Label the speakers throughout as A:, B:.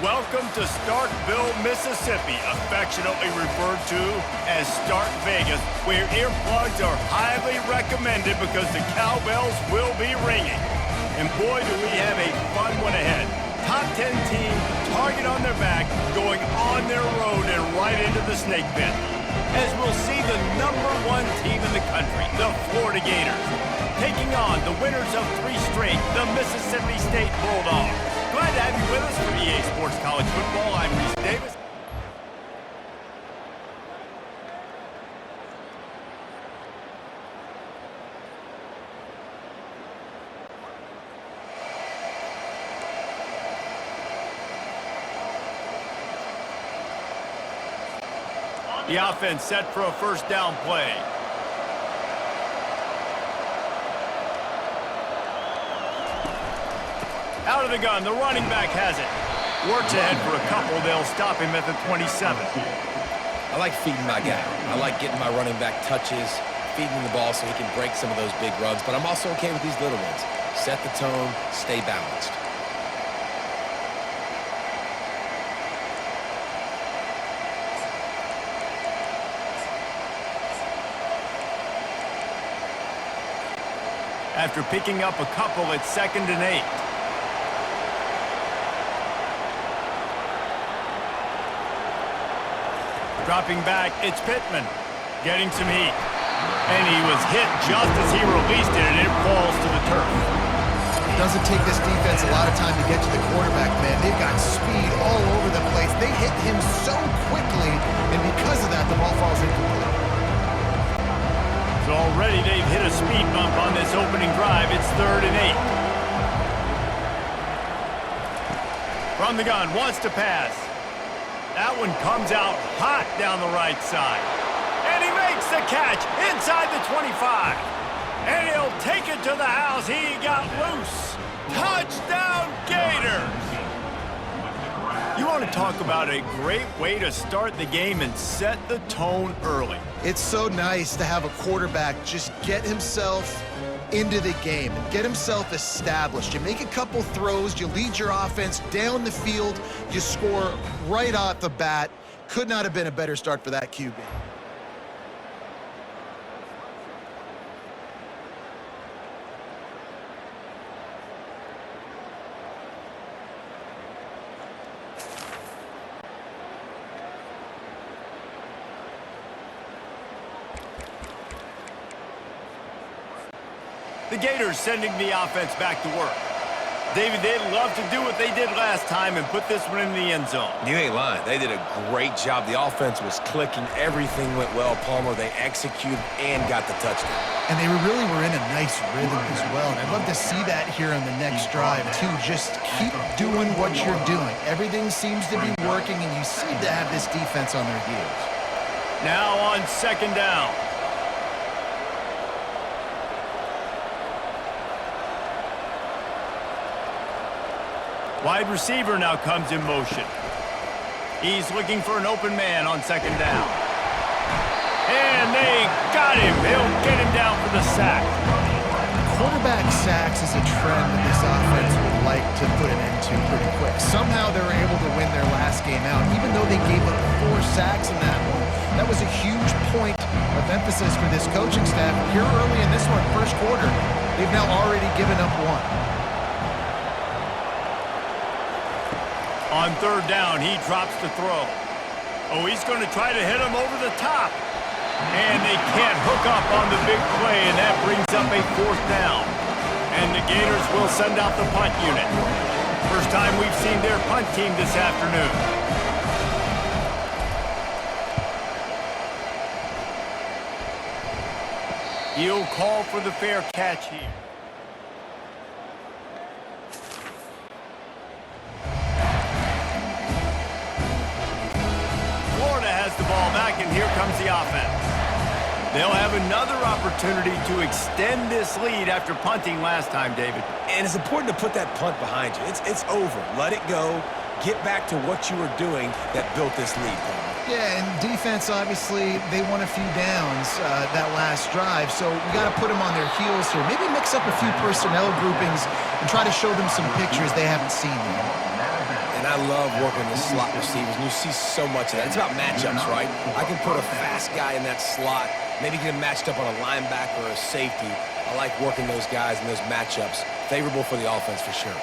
A: Welcome to Starkville, Mississippi, affectionately referred to as Stark Vegas, where earplugs are highly recommended because the cowbells will be ringing. And boy, do we have a fun one ahead. Top 10 team, target on their back, going on their road and right into the snake pit. As we'll see the #1 team in the country, the Florida Gators, taking on the winners of 3 straight, the Mississippi State Bulldogs. Glad to have you with us for EA Sports College Football. I'm Reese Davis. The offense set for a first down play. Out of the gun, the running back has it. Works ahead for a couple. They'll stop him at the 27.
B: I like feeding my guy. I like getting my running back touches, feeding the ball so he can break some of those big runs, but I'm also okay with these little ones. Set the tone, stay balanced.
A: After picking up a couple, it's 2nd and 8. Dropping back, it's Pittman. Getting some heat. And he was hit just as he released it, and it falls to the turf.
C: It doesn't take this defense a lot of time to get to the quarterback, man. They've got speed all over the place. They hit him so quickly, and because of that, the ball falls incomplete.
A: So already they've hit a speed bump on this opening drive. It's 3rd and 8. From the gun, wants to pass. That one comes out hot down the right side. And he makes the catch inside the 25. And he'll take it to the house. He got loose. Touchdown, Gators! You want to talk about a great way to start the game and set the tone early.
C: It's so nice to have a quarterback just get himself into the game and get himself established. You make a couple throws, you lead your offense down the field, you score right off the bat. Could not have been a better start for that QB.
A: The Gators sending the offense back to work. David, they'd love to do what they did last time and put this one in the end zone.
B: You ain't lying. They did a great job. The offense was clicking. Everything went well. Palmer, they executed and got the touchdown.
C: And they really were in a nice rhythm as well. And I'd love to see that here on the next drive, too. Just keep doing what you're doing. Everything seems to be working, and you seem to have this defense on their heels.
A: Now on 2nd down. Wide receiver now comes in motion. He's looking for an open man on 2nd down. And they got him. He'll get him down for the sack.
C: Quarterback sacks is a trend that this offense would like to put an end to pretty quick. Somehow they were able to win their last game out, even though they gave up 4 sacks in that one. That was a huge point of emphasis for this coaching staff. Here early in this one, first quarter, they've now already given up 1.
A: On 3rd down, he drops the throw. Oh, he's going to try to hit him over the top. And they can't hook up on the big play, and that brings up a 4th down. And the Gators will send out the punt unit. First time we've seen their punt team this afternoon. He'll call for the fair catch here. The ball back, and here comes the offense. They'll have another opportunity to extend this lead after punting last time, David.
B: And it's important to put that punt behind you. It's over. Let it go. Get back to what you were doing that built this lead, Palmer.
C: Yeah, and defense, obviously, they won a few downs that last drive, so we got to put them on their heels here. Maybe mix up a few personnel groupings and try to show them some pictures they haven't seen yet.
B: And I love working the slot receivers, and you see so much of that. It's about matchups, right? I can put a fast guy in that slot, maybe get him matched up on a linebacker or a safety. I like working those guys in those matchups. Favorable for the offense for sure.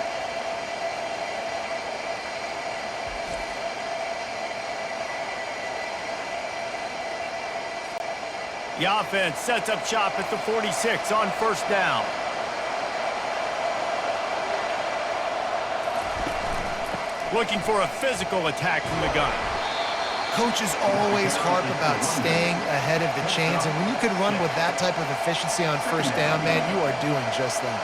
A: The offense sets up shop at the 46 on first down. Looking for a physical attack from the gun.
C: Coaches always harp about staying ahead of the chains, and when you can run with that type of efficiency on first down, man, you are doing just that.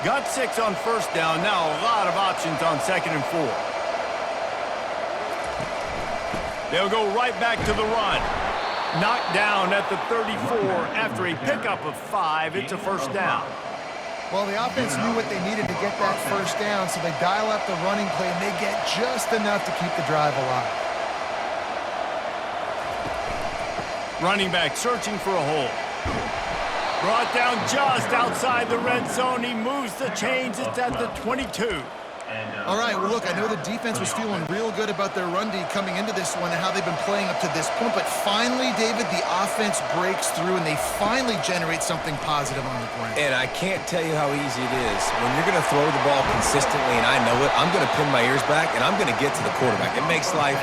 A: Got 6 on first down. Now a lot of options on 2nd and 4. They'll go right back to the run. Knocked down at the 34 after a pickup of 5. It's a first down.
C: Well, the offense knew what they needed to get that first down, so they dial up the running play, and they get just enough to keep the drive alive.
A: Running back searching for a hole. Brought down just outside the red zone. He moves the chains. It's at the 22.
C: All right, well, look, I know the defense was feeling real good about their run D coming into this one and how they've been playing up to this point, but finally, David, the offense breaks through and they finally generate something positive on the ground.
B: And I can't tell you how easy it is. When you're going to throw the ball consistently, and I know it, I'm going to pin my ears back, and I'm going to get to the quarterback. It makes life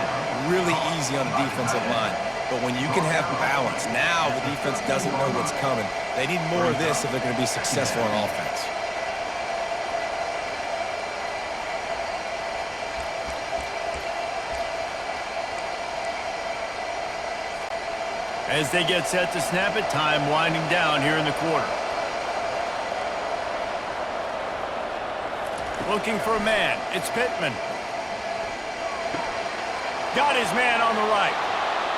B: really easy on the defensive line. But when you can have balance, now the defense doesn't know what's coming. They need more of this if they're going to be successful on offense.
A: As they get set to snap it, time winding down here in the quarter. Looking for a man. It's Pittman. Got his man on the right.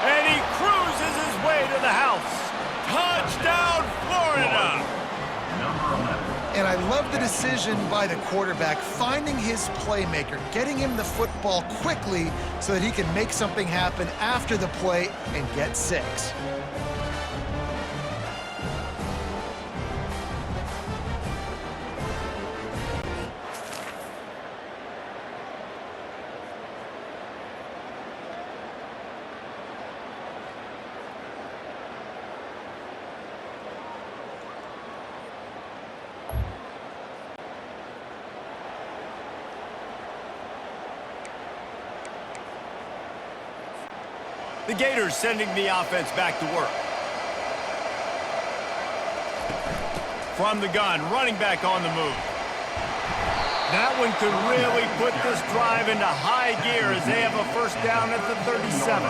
A: And he cruises his way to the house. Touchdown, Florida!
C: And I love the decision by the quarterback, finding his playmaker, getting him the football quickly so that he can make something happen after the play and get 6.
A: The Gators sending the offense back to work. From the gun, running back on the move. That one could really put this drive into high gear as they have a first down at the 37.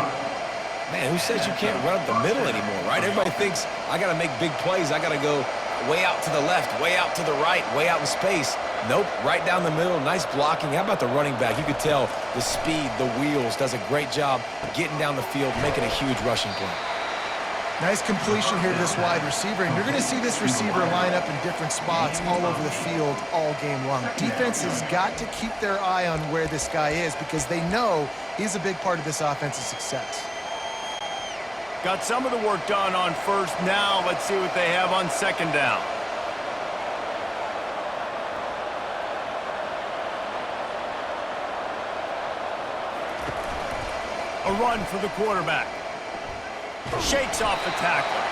B: Man, who says you can't run up the middle anymore, right? Everybody thinks, I got to make big plays. I got to go way out to the left, way out to the right, way out in space. Nope, right down the middle, nice blocking. How about the running back? You could tell the speed, the wheels, does a great job getting down the field, making a huge rushing play.
C: Nice completion here to this wide receiver, and you're going to see this receiver line up in different spots all over the field all game long. Defense has got to keep their eye on where this guy is because they know he's a big part of this offense's success.
A: Got some of the work done on first. Now let's see what they have on second down. A run for the quarterback. Shakes off the tackler.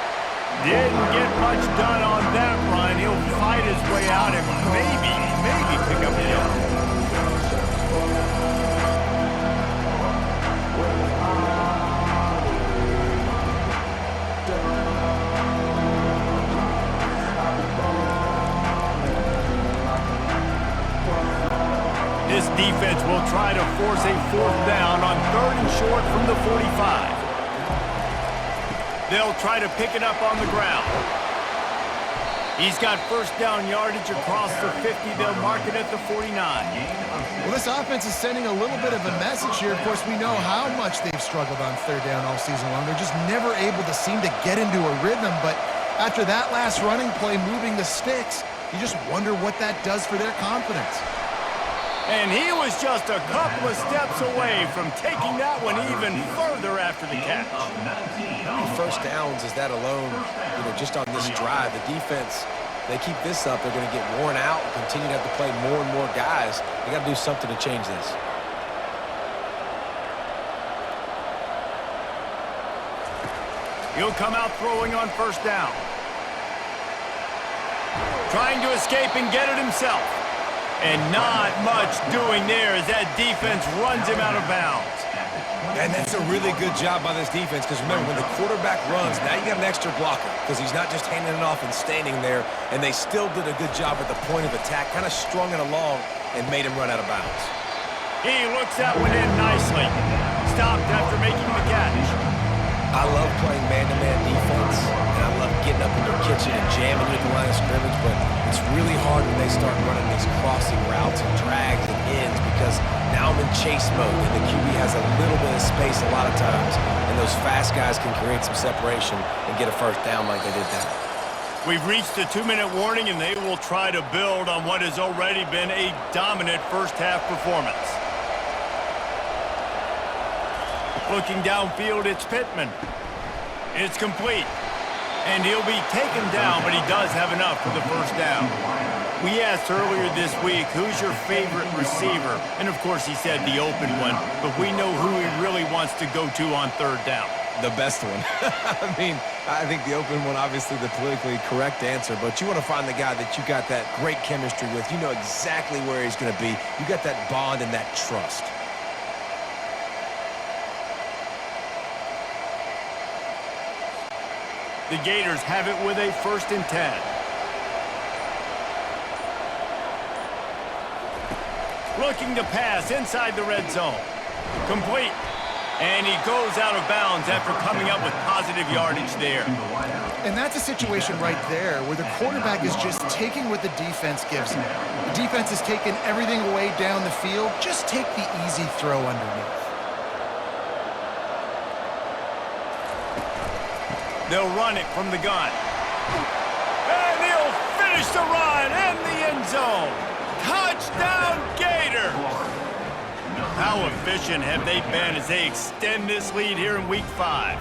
A: Didn't get much done on that run. He'll fight his way out and maybe pick up a yard. This defense will try to force a fourth down on 3rd and short from the 45. They'll try to pick it up on the ground. He's got first down yardage across the 50. They'll mark it at the 49.
C: Well, this offense is sending a little bit of a message here. Of course, we know how much they've struggled on 3rd down all season long. They're just never able to seem to get into a rhythm. But after that last running play moving the sticks, you just wonder what that does for their confidence.
A: And he was just a couple of steps away from taking that one even further after the catch.
B: First downs is that alone, just on this drive. The defense, they keep this up, they're going to get worn out and continue to have to play more and more guys. They got to do something to change this.
A: He'll come out throwing on first down. Trying to escape and get it himself. And not much doing there as that defense runs him out of bounds.
B: And that's a really good job by this defense because remember, when the quarterback runs, now you got an extra blocker because he's not just handing it off and standing there, and they still did a good job at the point of attack, kind of strung it along and made him run out of bounds.
A: He looks that one in nicely. Stopped after making the catch.
B: I love playing man-to-man defense, and I love getting up in their kitchen and jamming you at the line of scrimmage, but it's really hard when they start running these crossing routes and drags and ends because now I'm in chase mode, and the QB has a little bit of space a lot of times, and those fast guys can create some separation and get a first down like they did that.
A: We've reached the 2-minute warning, and they will try to build on what has already been a dominant first-half performance. Looking downfield, it's Pittman. It's complete. And he'll be taken down, but he does have enough for the first down. We asked earlier this week, who's your favorite receiver? And, of course, he said the open one, but we know who he really wants to go to on third down.
B: The best one. I think the open one, obviously the politically correct answer, but you want to find the guy that you got that great chemistry with. You know exactly where he's going to be. You got that bond and that trust.
A: The Gators have it with a 1st and 10. Looking to pass inside the red zone. Complete. And he goes out of bounds after coming up with positive yardage there.
C: And that's a situation right there where the quarterback is just taking what the defense gives him. The defense is taking everything away down the field. Just take the easy throw underneath.
A: They'll run it from the gun. And he'll finish the run in the end zone. Touchdown, Gators! How efficient have they been as they extend this lead here in Week 5?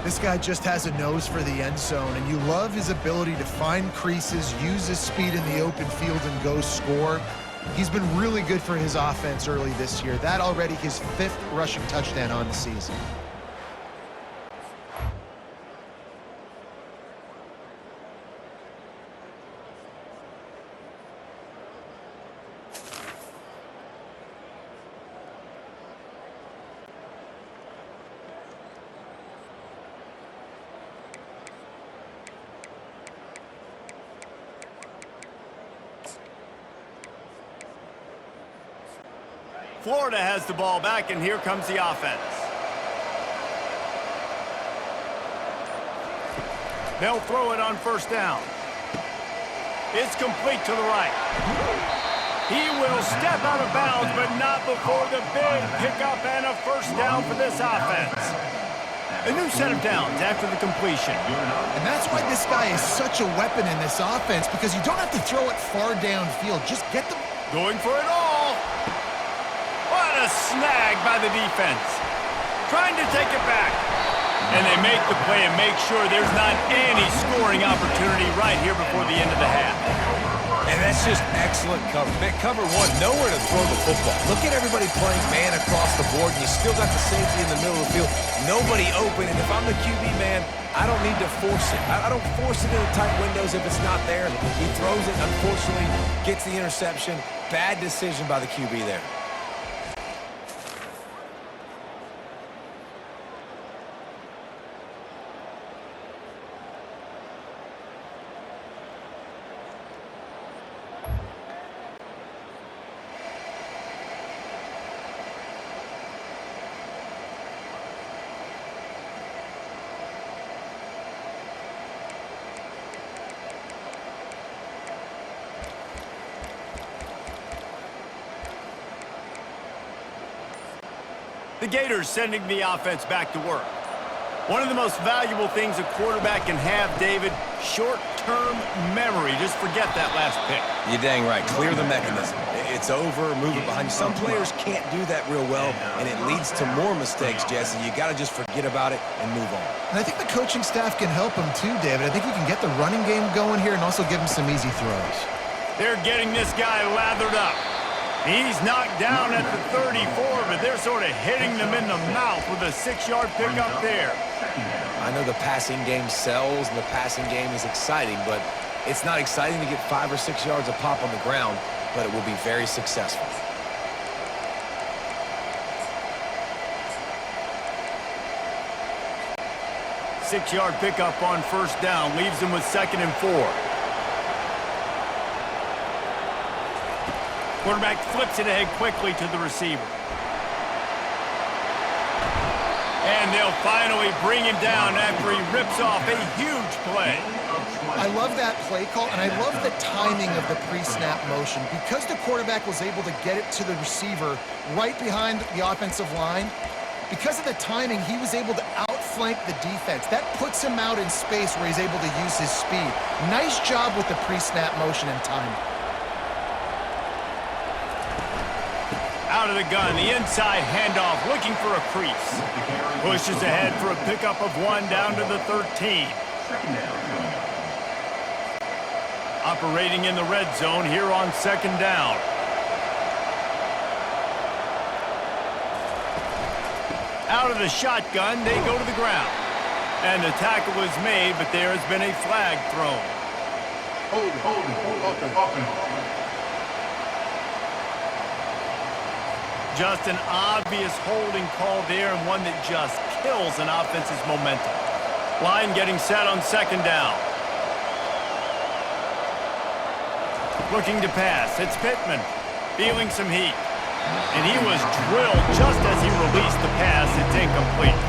C: This guy just has a nose for the end zone, and you love his ability to find creases, use his speed in the open field, and go score. He's been really good for his offense early this year. That already his 5th rushing touchdown on the season.
A: Florida has the ball back, and here comes the offense. They'll throw it on first down. It's complete to the right. He will step out of bounds, but not before the big pickup and a first down for this offense. A new set of downs after the completion.
C: And that's why this guy is such a weapon in this offense, because you don't have to throw it far downfield. Just get the...
A: Going for it all. What a snag by the defense. Trying to take it back. And they make the play and make sure there's not any scoring opportunity right here before the end of the half.
B: And that's just excellent cover. Cover one, nowhere to throw the football. Look at everybody playing man across the board, and you still got the safety in the middle of the field. Nobody open, and if I'm the QB man, I don't need to force it. I don't force it into tight windows if it's not there. He throws it, unfortunately, gets the interception. Bad decision by the QB there.
A: The Gators sending the offense back to work. One of the most valuable things a quarterback can have, David, short long-term memory. Just forget that last pick.
B: You're dang right. Clear the mechanism. It's over, move it behind you. Some players can't do that real well, and it leads to more mistakes, Jesse. You got to just forget about it and move on.
C: And I think the coaching staff can help him too, David. I think he can get the running game going here and also give him some easy throws.
A: They're getting this guy lathered up. He's knocked down at the 34, but they're sort of hitting them in the mouth with a 6-yard pickup there.
B: I know the passing game sells and the passing game is exciting, but it's not exciting to get 5 or 6 yards of pop on the ground, but it will be very successful.
A: Six-yard pickup on first down leaves them with 2nd and 4. Quarterback flips it ahead quickly to the receiver. And they'll finally bring him down after he rips off a huge play.
C: I love that play call, and I love the timing of the pre-snap motion. Because the quarterback was able to get it to the receiver right behind the offensive line, because of the timing, he was able to outflank the defense. That puts him out in space where he's able to use his speed. Nice job with the pre-snap motion and timing.
A: Out of the gun, the inside handoff, looking for a crease. Pushes ahead for a pickup of 1 down to the 13. Operating in the red zone here on 2nd down. Out of the shotgun, they go to the ground. And the tackle is made, but there has been a flag thrown. Just an obvious holding call there, and one that just kills an offense's momentum. Line getting set on 2nd down. Looking to pass. It's Pittman. Feeling some heat. And he was drilled just as he released the pass. It's incomplete.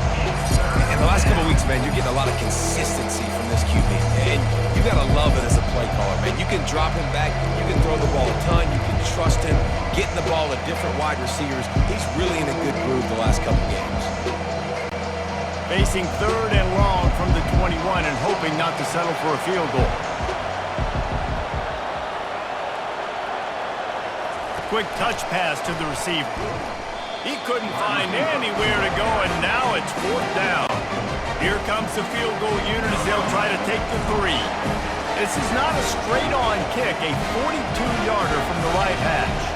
B: In the last couple of weeks, man, you're getting a lot of consistency from this QB. And you got to love it as a play caller, man. You can drop him back. You can throw the ball a ton. You can trust him. Getting the ball to different wide receivers. He's really in a good groove the last couple of games.
A: Facing 3rd and long from the 21 and hoping not to settle for a field goal. Quick touch pass to the receiver. He couldn't find anywhere to go, and now it's 4th down. Here comes the field goal unit as they'll try to take the 3. This is not a straight-on kick, a 42-yarder from the right hash.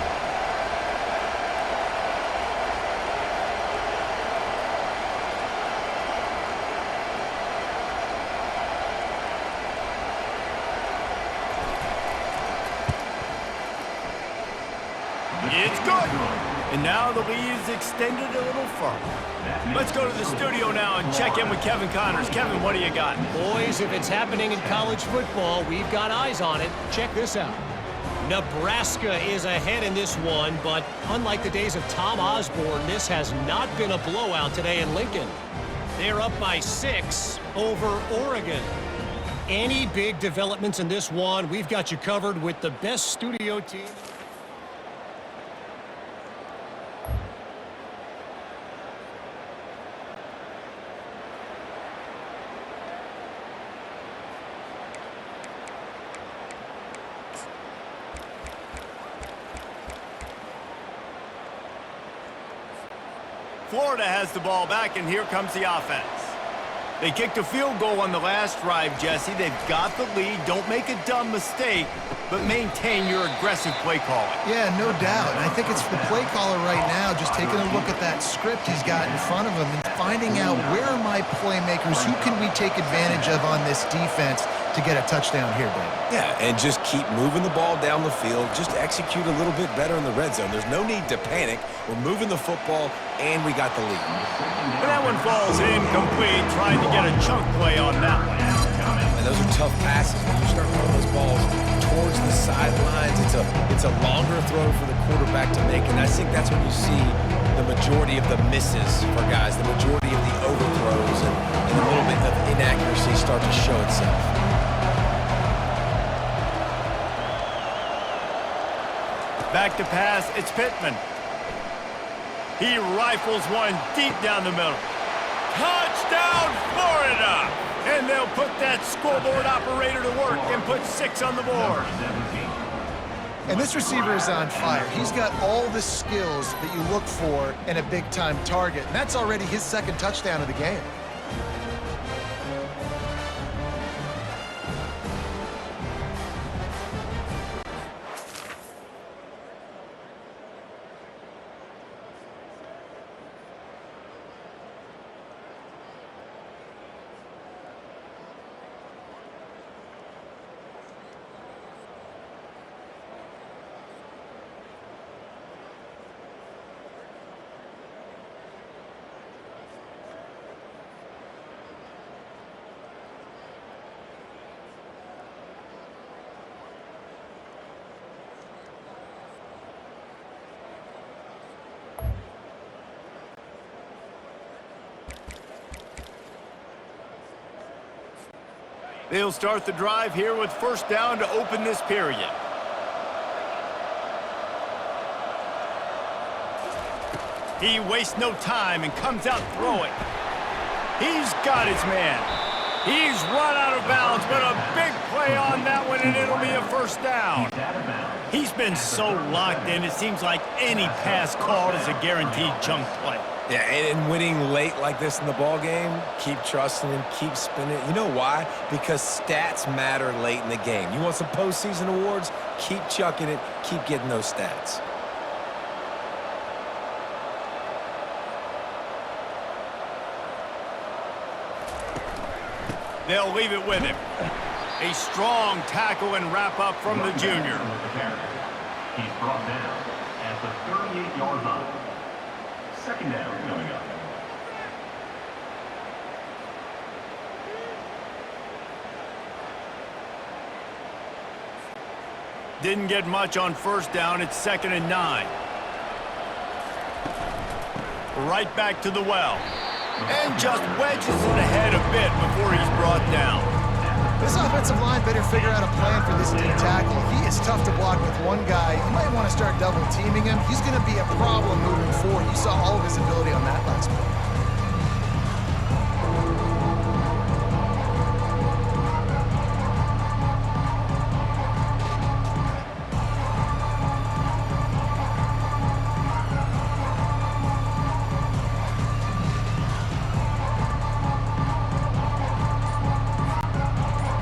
A: It's good. And now the lead is extended a little further. Let's go to the studio now and check in with Kevin Connors. Kevin, what do you got?
D: Boys, if it's happening in college football, we've got eyes on it. Check this out. Nebraska is ahead in this one, but unlike the days of Tom Osborne, this has not been a blowout today in Lincoln. They're up by 6 over Oregon. Any big developments in this one, we've got you covered with the best studio team.
A: Florida has the ball back, and here comes the offense. They kicked a field goal on the last drive, Jesse. They've got the lead. Don't make a dumb mistake, but maintain your aggressive play calling.
C: Yeah, no doubt. And I think it's the play caller right now just taking a look at that script he's got in front of him and finding out where are my playmakers, who can we take advantage of on this defense to get a touchdown here, David.
B: Yeah, and just keep moving the ball down the field. Just execute a little bit better in the red zone. There's no need to panic. We're moving the football, and we got the lead.
A: And that one falls incomplete, trying to get a chunk play on that one.
B: And those are tough passes. When you start throwing those balls towards the sidelines, it's a longer throw for the quarterback to make, and I think that's when you see the majority of the misses for guys, the majority of the overthrows, and a little bit of inaccuracy start to show itself.
A: Back to pass, it's Pittman. He rifles one deep down the middle. Touchdown, Florida! And they'll put that scoreboard operator to work and put 6 on the board.
C: And this receiver is on fire. He's got all the skills that you look for in a big-time target, and that's already his second touchdown of the game.
A: They'll start the drive here with first down to open this period. He wastes no time and comes out throwing. He's got his man. He's run out of bounds, but a big play on that one, and it'll be a first down. He's been so locked in, it seems like any pass called is a guaranteed chunk play.
B: Yeah, and winning late like this in the ball game, keep trusting him, keep spinning. You know why? Because stats matter late in the game. You want some postseason awards? Keep chucking it, keep getting those stats.
A: They'll leave it with him. A strong tackle and wrap up from the junior.
E: He's brought down at the 38-yard line. Second down coming up.
A: Didn't get much on first down. It's 2nd and 9. Right back to the well. And just wedges it ahead a bit before he's brought down.
C: This offensive line better figure out a plan for this D tackle. He is tough to block with one guy. You might want to start double teaming him. He's going to be a problem moving forward. You saw all of his ability on that last play.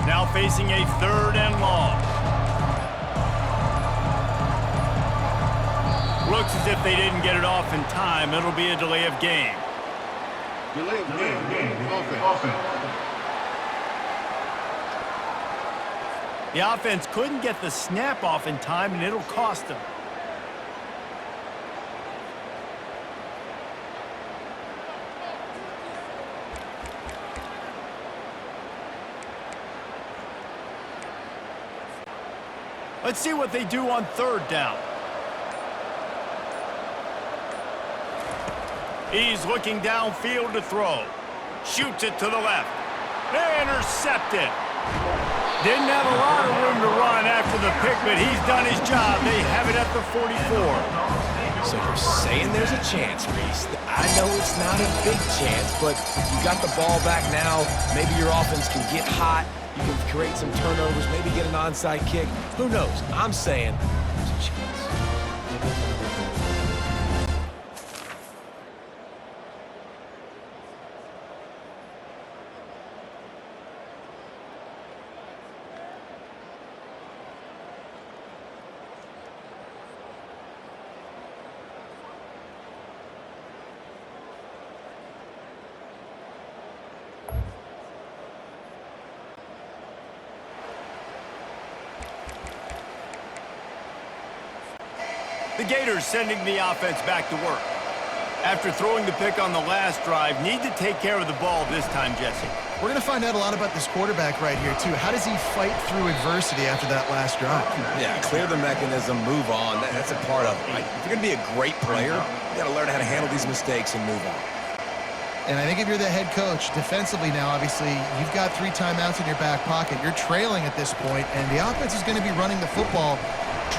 A: Now facing a 3rd and long. Looks as if they didn't get it off in time. It'll be a delay of game.
E: Delay of game. Offense.
A: The offense couldn't get the snap off in time, and it'll cost them. Let's see what they do on 3rd down. He's looking downfield to throw. Shoots it to the left. Intercepted. Didn't have a lot of room to run after the pick, but he's done his job. They have it at the 44.
B: So you're saying there's a chance, Reese. I know it's not a big chance, but you got the ball back now. Maybe your offense can get hot. You can create some turnovers, maybe get an onside kick. Who knows? I'm saying there's a chance.
A: The Gators sending the offense back to work. After throwing the pick on the last drive, need to take care of the ball this time, Jesse.
C: We're going to find out a lot about this quarterback right here, too. How does he fight through adversity after that last drive?
B: Yeah, clear the mechanism, move on. That's a part of it, right? If you're going to be a great player, you got to learn how to handle these mistakes and move on.
C: And I think if you're the head coach, defensively now, obviously, you've got 3 timeouts in your back pocket. You're trailing at this point, and the offense is going to be running the football,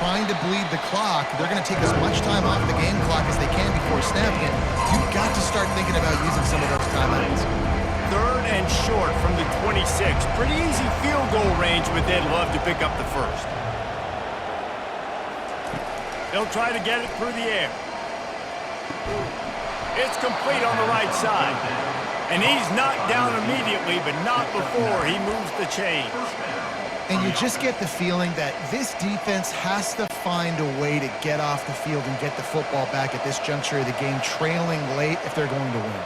C: trying to bleed the clock. They're going to take as much time off the game clock as they can before snapping it. You've got to start thinking about using some of those timeouts.
A: 3rd and short from the 26. Pretty easy field goal range, but they'd love to pick up the first. They'll try to get it through the air. It's complete on the right side. And he's knocked down immediately, but not before he moves the chains.
C: And you just get the feeling that this defense has to find a way to get off the field and get the football back at this juncture of the game, trailing late if they're going to win.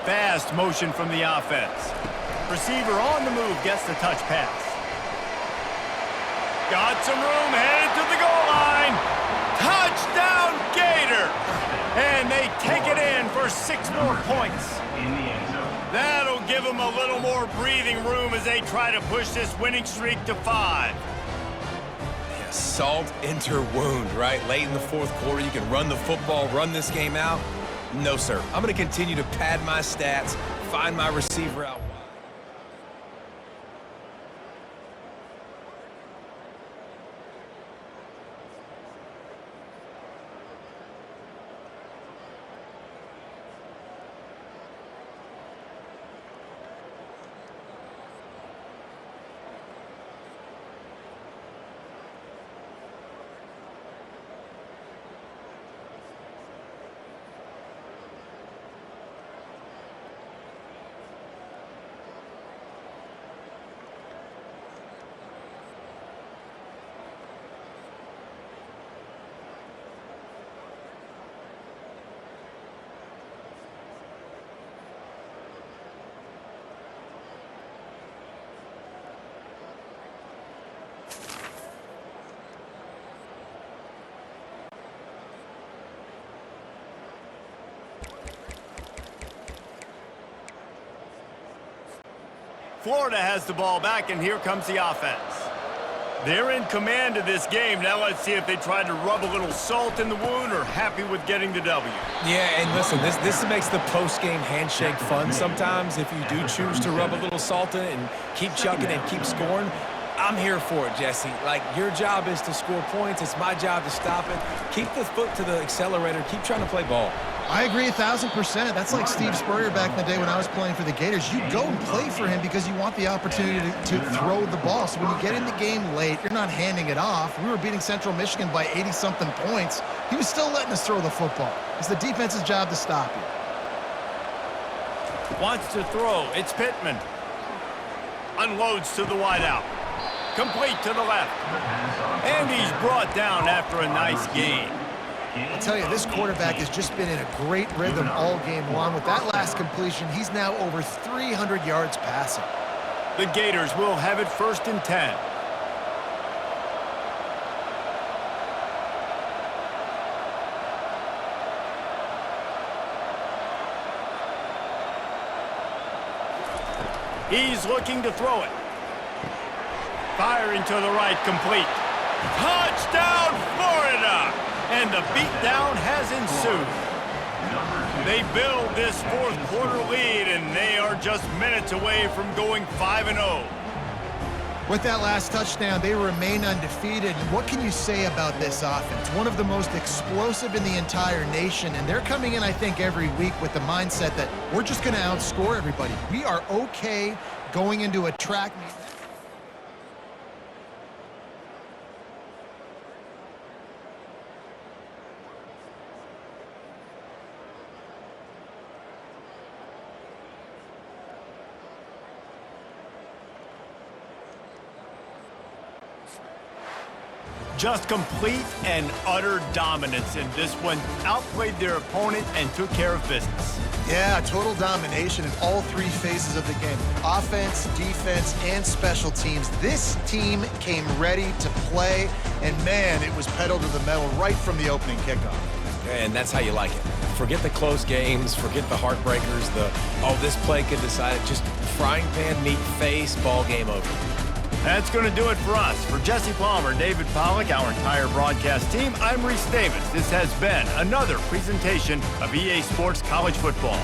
A: Fast motion from the offense. Receiver on the move gets the touch pass. Got some room, headed to the goal line. Touchdown, Gator! And they take it in for 6 more points.
E: In the end zone.
A: That'll give them a little more breathing room as they try to push this winning streak to 5.
B: Yeah, salt into wound, right? Late in the 4th quarter, you can run the football, run this game out. No, sir. I'm going to continue to pad my stats, find my receiver out wide.
A: Florida has the ball back, and here comes the offense. They're in command of this game. Now let's see if they try to rub a little salt in the wound or happy with getting the W.
B: Yeah, and listen, this makes the post-game handshake fun sometimes if you do choose to rub a little salt in it and keep chucking and keep scoring. I'm here for it, Jesse. Like, your job is to score points. It's my job to stop it. Keep the foot to the accelerator. Keep trying to play ball.
C: I agree 1,000%. That's like Steve Spurrier back in the day when I was playing for the Gators. You go and play for him because you want the opportunity to throw the ball. So when you get in the game late, you're not handing it off. We were beating Central Michigan by 80-something points. He was still letting us throw the football. It's the defense's job to stop you.
A: Wants to throw. It's Pittman. Unloads to the wideout. Complete to the left. And he's brought down after a nice gain.
C: I'll tell you, this quarterback has just been in a great rhythm all game long. With that last completion, he's now over 300 yards passing.
A: The Gators will have it 1st and 10. He's looking to throw it. Firing to the right, complete. Touchdown, Florida! And the beatdown has ensued. They build this 4th quarter lead, and they are just minutes away from going 5-0.
C: With that last touchdown, they remain undefeated. What can you say about this offense? One of the most explosive in the entire nation, and they're coming in, I think, every week with the mindset that we're just going to outscore everybody. We are okay going into a track meet.
A: Just complete and utter dominance in this one. Outplayed their opponent and took care of business.
C: Yeah, total domination in all 3 phases of the game. Offense, defense, and special teams. This team came ready to play, and man, it was pedal to the metal right from the opening kickoff.
B: And that's how you like it. Forget the close games, forget the heartbreakers, this play could decide it. Just frying pan, meat face, ball game over.
A: That's going to do it for us. For Jesse Palmer, David Pollack, our entire broadcast team, I'm Reese Davis. This has been another presentation of EA Sports College Football.